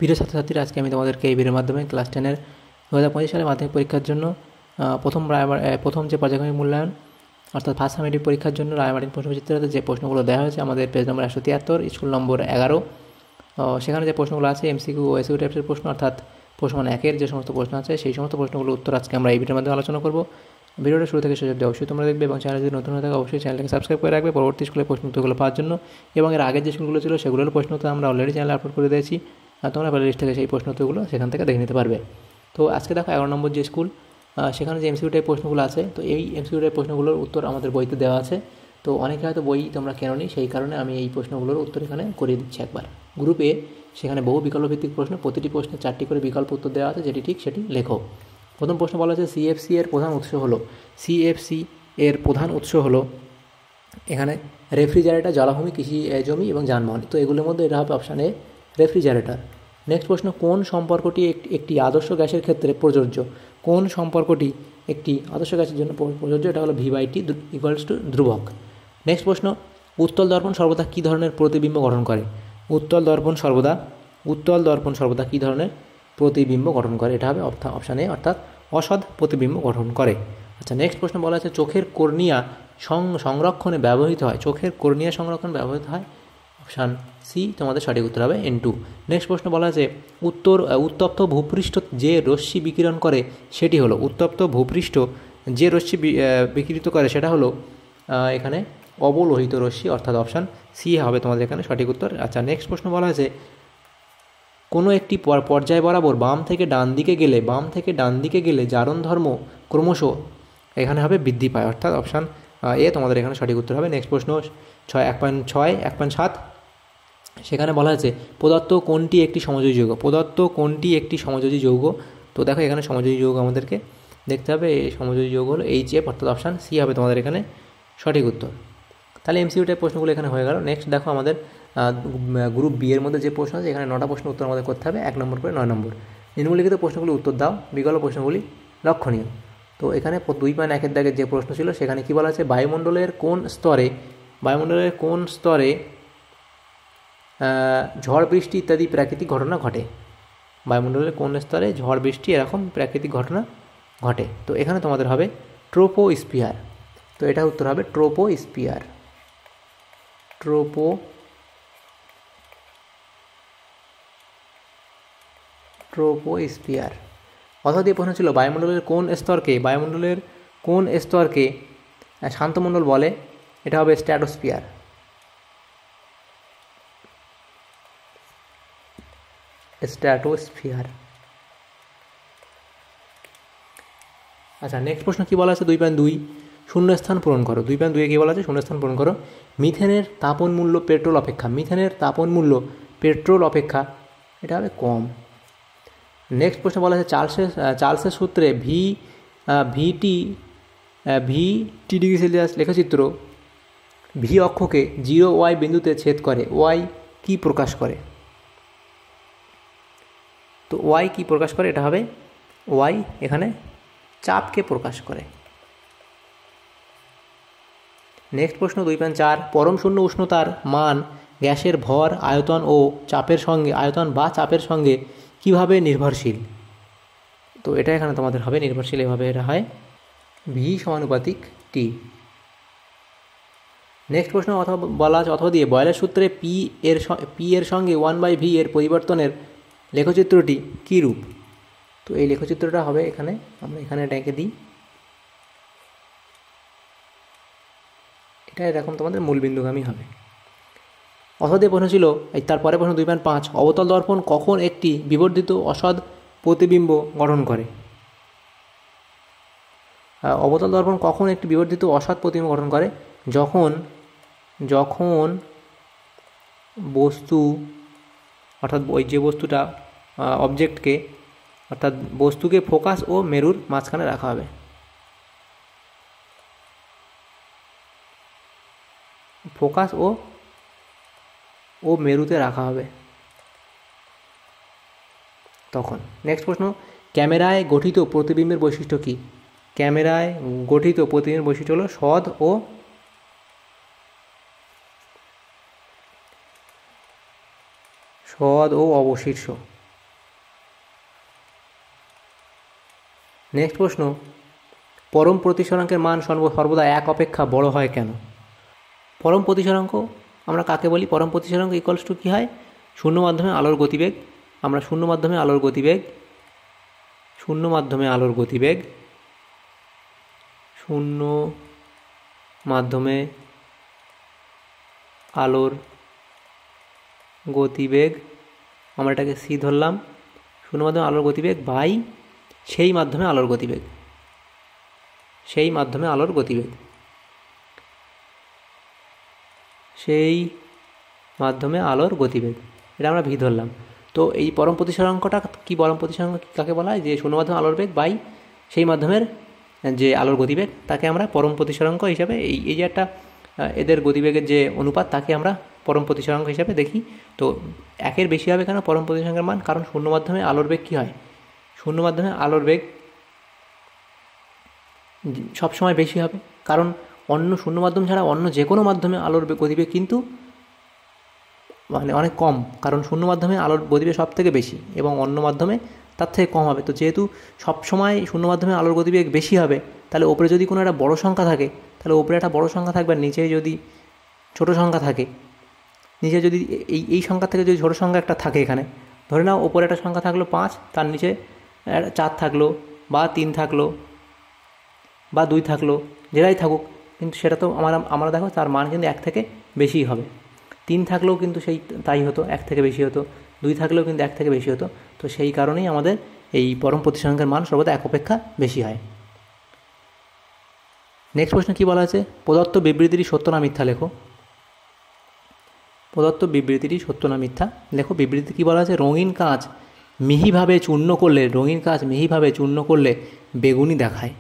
প্রিয় ছাত্রছাত্রীরা, আজকে আমি তোমাদেরকে এই ভিডিওর মাধ্যমে ক্লাস 10-এর 2025 সালে মাধ্যমিক পরীক্ষার জন্য প্রথম যে পর্যায়ক্রমিক মূল্যায়ন অর্থাৎ ফার্স্ট সামেটিভ পরীক্ষার জন্য রায়মার্টিন প্রশ্নবিচিত্রাতে যে প্রশ্নগুলো দেওয়া হয়েছে আমাদের পেজ নম্বর 173, স্কুল নম্বর 11, সেখানে যে প্রশ্নগুলো আছে এমসিকিউ ও এসইউ টাইপের প্রশ্ন, অর্থাৎ প্রশ্ন মান 1-এর যে সমস্ত প্রশ্ন আছে সেই সমস্ত প্রশ্নগুলোর উত্তর আজকে আমরা এই ভিডিওর মাধ্যমে আলোচনা করব। ভিডিওটা শুরু থেকে শেষ অবধি অবশ্যই তোমরা দেখবে এবং চ্যানেল যদি নতুন হয়ে থাকে অবশ্যই চ্যানেলটাকে সাবস্ক্রাইব করে রাখবে পরবর্তী স্কুলের প্রশ্ন উত্তরগুলো পাওয়ার জন্য। এবং এর আগের যে স্কুলগুলো ছিল সেগুলোর প্রশ্ন উত্তর আমরা অলরেডি চ্যানেলে আপলোড করে দিয়েছি, তোমরা প্লে লিস্ট থেকে সেই প্রশ্ন উত্তরগুলো সেখান থেকে দেখে নিতে পারবে। তো আজকে দেখো 11 নম্বর যে স্কুল, সেখানে যে এমসিকিউ টাইপ প্রশ্নগুলো আছে, তো এই এমসিকিউ টাইপ প্রশ্নগুলোর উত্তর আমাদের বইতে দেওয়া আছে। তো অনেকে হয়তো বই তোমরা কেননি, সেই কারণে আমি এই প্রশ্নগুলোর উত্তর এখানে করিয়ে দিচ্ছি একবার। গ্রুপে সেখানে বহু বিকল্পভিত্তিক প্রশ্ন, প্রতিটি প্রশ্নে 4টি করে বিকল্প উত্তর দেওয়া আছে, যেটি ঠিক সেটি লেখো। প্রথম প্রশ্ন বলা আছে সিএফসি এর প্রধান উৎস হলো, সিএফসি এর প্রধান উৎস হলো এখানে রেফ্রিজারেটর, জলাভূমি, কৃষি জমি এবং যানবাহন। তো এগুলোর মধ্যে এটা হবে অপশান এ, রেফ্রিজারেটর। নেক্সট প্রশ্ন, কোন সম্পর্কটি একটি আদর্শ গ্যাসের ক্ষেত্রে প্রযোজ্য? কোন সম্পর্কটি একটি আদর্শ গ্যাসের জন্য প্রযোজ্য? এটা হলো V/T = ধ্রুবক। নেক্সট প্রশ্ন, উত্তল দর্পণ সর্বদা কী ধরনের প্রতিবিম্ব গঠন করে? উত্তল দর্পণ সর্বদা কী ধরনের প্রতিবিম্ব গঠন করে? এটা হবে অপশান এ, অর্থাৎ অসৎ প্রতিবিম্ব গঠন করে। আচ্ছা, নেক্সট প্রশ্ন বলা আছে চোখের কর্নিয়া সংরক্ষণে ব্যবহৃত হয়। চোখের কর্নিয়া সংরক্ষণ ব্যবহৃত হয়, অপশান সি তোমাদের সঠিক উত্তর হবে N2। নেক্সট প্রশ্ন বলা আছে উত্তপ্ত ভূপৃষ্ঠ যে রশ্মি বিকিরণ করে সেটি হলো, উত্তপ্ত ভূপৃষ্ঠ যে রশ্মি বিকিরিত করে সেটা হলো এখানে অবলোহিত রশ্মি, অর্থাৎ অপশান সি হবে তোমাদের এখানে সঠিক উত্তর। আচ্ছা, নেক্সট প্রশ্ন বলা আছে কোনো একটি পর্যায় বরাবর বাম থেকে ডান দিকে গেলে জারণ ধর্ম ক্রমশ এখানে হবে বৃদ্ধি পায়, অর্থাৎ অপশান এ তোমাদের এখানে সঠিক উত্তর হবে। নেক্সট প্রশ্ন 1.7, সেখানে বলা আছে পদার্থ কোনটি একটি সমযোজী যৌগ? তো দেখো এখানে সমযোজী যৌগ আমাদেরকে দেখতে হবে, এই সমযোজী যৌগ হলো HF, অর্থাৎ অপশান সি হবে তোমাদের এখানে সঠিক উত্তর। তাহলে এমসিকিউ টাইপ প্রশ্নগুলো এখানে হয়ে গেল। নেক্সট দেখো আমাদের গ্রুপ বি এর মধ্যে যে প্রশ্ন আছে, এখানে 9টা প্রশ্ন উত্তর আমাদের করতে হবে, 1 নম্বর করে 9 নম্বর। নিম্নলিখিত প্রশ্নগুলি উত্তর দাও, বিকল্প প্রশ্নগুলি লক্ষণীয়। তো এখানে 2.1-এর দাগের যে প্রশ্ন ছিল সেখানে কী বলা আছে, বায়ুমণ্ডলের কোন স্তরে ঝড় বৃষ্টি ইত্যাদি প্রাকৃতিক ঘটনা ঘটে? বায়ুমণ্ডলের কোন স্তরে ঝড় বৃষ্টি এরকম প্রাকৃতিক ঘটনা ঘটে? তো এখানে তোমাদের হবে ট্রোপোস্ফিয়ার। তো এটা উত্তর হবে ট্রোপোস্ফিয়ার। অথবা দিয়ে প্রশ্ন ছিল বায়ুমণ্ডলের কোন স্তরকে শান্তমণ্ডল বলে? এটা হবে স্ট্র্যাটোস্ফিয়ার। আচ্ছা, নেক্সট প্রশ্ন কী বলা আছে 2.2, শূন্যস্থান পূরণ করো। 2.2-এ কী বলা আছে, শূন্যস্থান পূরণ করো। মিথেনের তাপন মূল্য পেট্রোল অপেক্ষা এটা হবে কম। নেক্সট প্রশ্ন বলা আছে চার্লসের সূত্রে VT ডিগ্রি সেলসিয়াস লেখচিত্র ভি অক্ষকে 0y বিন্দুতে ছেদ করে। ওয়াই কি প্রকাশ করে? তো ওয়াই কি প্রকাশ করে? এটা হবে ওয়াই এখানে চাপকে প্রকাশ করে। নেক্সট প্রশ্ন 2.4, পরম শূন্য উষ্ণতার মান গ্যাসের ভর, আয়তন বা চাপের সঙ্গে কিভাবে নির্ভরশীল? তো এটা এখানে তোমাদের হবে নির্ভরশীল, এভাবে এটা হয় V=T। নেক্সট প্রশ্ন অথবা দিয়ে বয়লের সূত্রে পি এর সঙ্গে 1/v এর পরিবর্তনের লেখচিত্রটি কী রূপ? তো এই লেখচিত্রটা হবে এখানে, আমরা এখানে এটাকে দিই, এটা এরকম তোমাদের মূলবিন্দুগামী হবে। অথবা দিয়ে প্রশ্ন ছিল তারপরে প্রশ্ন 2.5, অবতল দর্পণ কখন একটি বিবর্ধিত অসৎ প্রতিবিম্ব গঠন করে? অবতল দর্পণ কখন একটি বিবর্ধিত অসৎ প্রতিবিম্ব গঠন করে? যখন বস্তু, অর্থাৎ ওই যে বস্তুটা অবজেক্টকে, অর্থাৎ বস্তুকে ফোকাস ও মেরুর মাঝখানে রাখা হবে। ফোকাস ও মেরুতে রাখা হবে তখন। নেক্সট প্রশ্ন, ক্যামেরায় গঠিত প্রতিবিম্বের বৈশিষ্ট্য কী? ক্যামেরায় গঠিত প্রতিবিম্বের বৈশিষ্ট্য হলো সৎ ও অবশীর্ষ। নেক্সট প্রশ্ন, পরম প্রতিসরাঙ্কের মান সর্বদা 1 অপেক্ষা বড় হয় কেন? পরম প্রতিসরাঙ্ক আমরা কাকে বলি? পরম প্রতিসরাঙ্ক ইকুয়ালস টু কী হয়? শূন্য মাধ্যমে আলোর গতিবেগ। আমরা শূন্য মাধ্যমে আলোর গতিবেগ শূন্য মাধ্যমে আলোর গতিবেগ আমরা এটাকে সি ধরলাম। শূন্য মাধ্যমে আলোর গতিবেগ বাই সেই মাধ্যমে আলোর গতিবেগ সেই মাধ্যমে আলোর গতিবেগ এটা আমরা ভি ধরলাম। তো এই পরম প্রতিসরাঙ্কটা কি? পরম প্রতিসরাঙ্ক কাকে বলা হয়? যে শূন্য মাধ্যমে আলোর বেগ বাই সেই মাধ্যমের যে আলোর গতিবেগ তাকে আমরা পরম প্রতিসরাঙ্ক হিসাবে এই যে একটা এদের গতিবেগের যে অনুপাত তাকে আমরা পরম প্রতিসরাঙ্ক হিসাবে দেখি। তো 1-এর বেশি হবে কেন পরম প্রতিসরাঙ্কের মান? কারণ শূন্য মাধ্যমে আলোর বেগ কী হয়? শূন্য মাধ্যমে আলোর বেগ সবসময় বেশি হবে, কারণ অন্য শূন্য মাধ্যম ছাড়া অন্য যে কোনো মাধ্যমে আলোর গতিবেগ কিন্তু মানে অনেক কম, কারণ শূন্য মাধ্যমে আলোর গতিবেগ সব থেকে বেশি এবং অন্য মাধ্যমে তার থেকে কম হবে। তো যেহেতু সবসময় শূন্য মাধ্যমে আলোর গতিবেগ বেশি হবে, তাহলে ওপরে যদি কোনো একটা বড় সংখ্যা থাকে, তাহলে ওপরে একটা বড় সংখ্যা থাকবে আর নিচে যদি ছোটো সংখ্যা থাকে, নিচে যদি এই সংখ্যা থেকে যদি ছোটো সংখ্যা একটা থাকে, এখানে ধরে নাও ওপরে একটা সংখ্যা থাকলো 5, তার নিচে 4 থাকলো বা 3 থাকলো বা 2 থাকলো, যেটাই থাকুক, কিন্তু সেটা তো আমরা দেখো তার মান কিন্তু 1 থেকে বেশিই হবে। 3 থাকলেও কিন্তু সেই তাই হতো, 1 থেকে বেশি হতো। 2 থাকলেও কিন্তু 1 থেকে বেশি হতো। তো সেই কারণেই আমাদের এই পরম প্রতিসরাঙ্কের মান সর্বদা 1 অপেক্ষা বেশি হয়। নেক্সট প্রশ্ন কী বলা আছে? প্রদত্ত বিবৃতিটি সত্য না মিথ্যা লেখো। প্রদত্ত বিবৃতিটি সত্য না মিথ্যা লেখো। বিবৃতি কী বলা আছে? রঙিন কাঁচ মিহিভাবে চূর্ণ করলে বেগুনি দেখায়।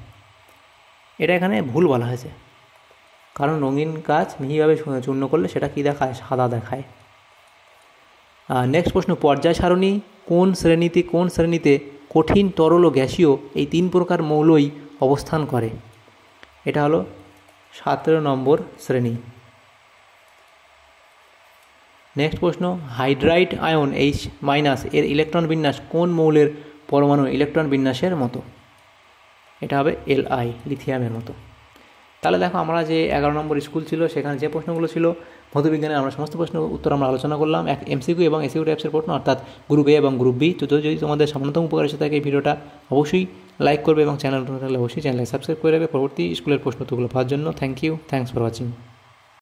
এটা এখানে ভুল বলা হয়েছে, কারণ রঙিন কাঁচ মিহিভাবে চূর্ণ করলে সেটা কী দেখায়? সাদা দেখায়। নেক্সট প্রশ্ন, পর্যায় সারণী কোন শ্রেণীতে কঠিন, তরল ও গ্যাসীয় এই 3 প্রকার মৌলই অবস্থান করে? এটা হলো 17 নম্বর শ্রেণী। নেক্সট প্রশ্ন, হাইড্রাইড আয়ন H- এর ইলেকট্রন বিন্যাস কোন মৌলের পরমাণু ইলেকট্রন বিন্যাসের মতো? এটা হবে Li, লিথিয়ামের মতো। তাহলে দেখো, আমরা যে 11 নম্বর স্কুল ছিল সেখানে যে প্রশ্নগুলো ছিল ভৌতবিজ্ঞানের, আমরা সমস্ত প্রশ্ন উত্তর আমরা আলোচনা করলাম। এক এমসিকিউ এবং এসিকিউ টাইপসের প্রশ্ন, অর্থাৎ গ্রুপ এ এবং গ্রুপ বি। তো যদি তোমাদের সামান্যতম উপকার এসে থাকে এই ভিডিওটা অবশ্যই লাইক করবে এবং চ্যানেল অবশ্যই চ্যানেলকে সাবস্ক্রাইব করে রাখবে পরবর্তী স্কুলের প্রশ্ন উত্তরগুলো পাওয়ার জন্য। Thanks for watching.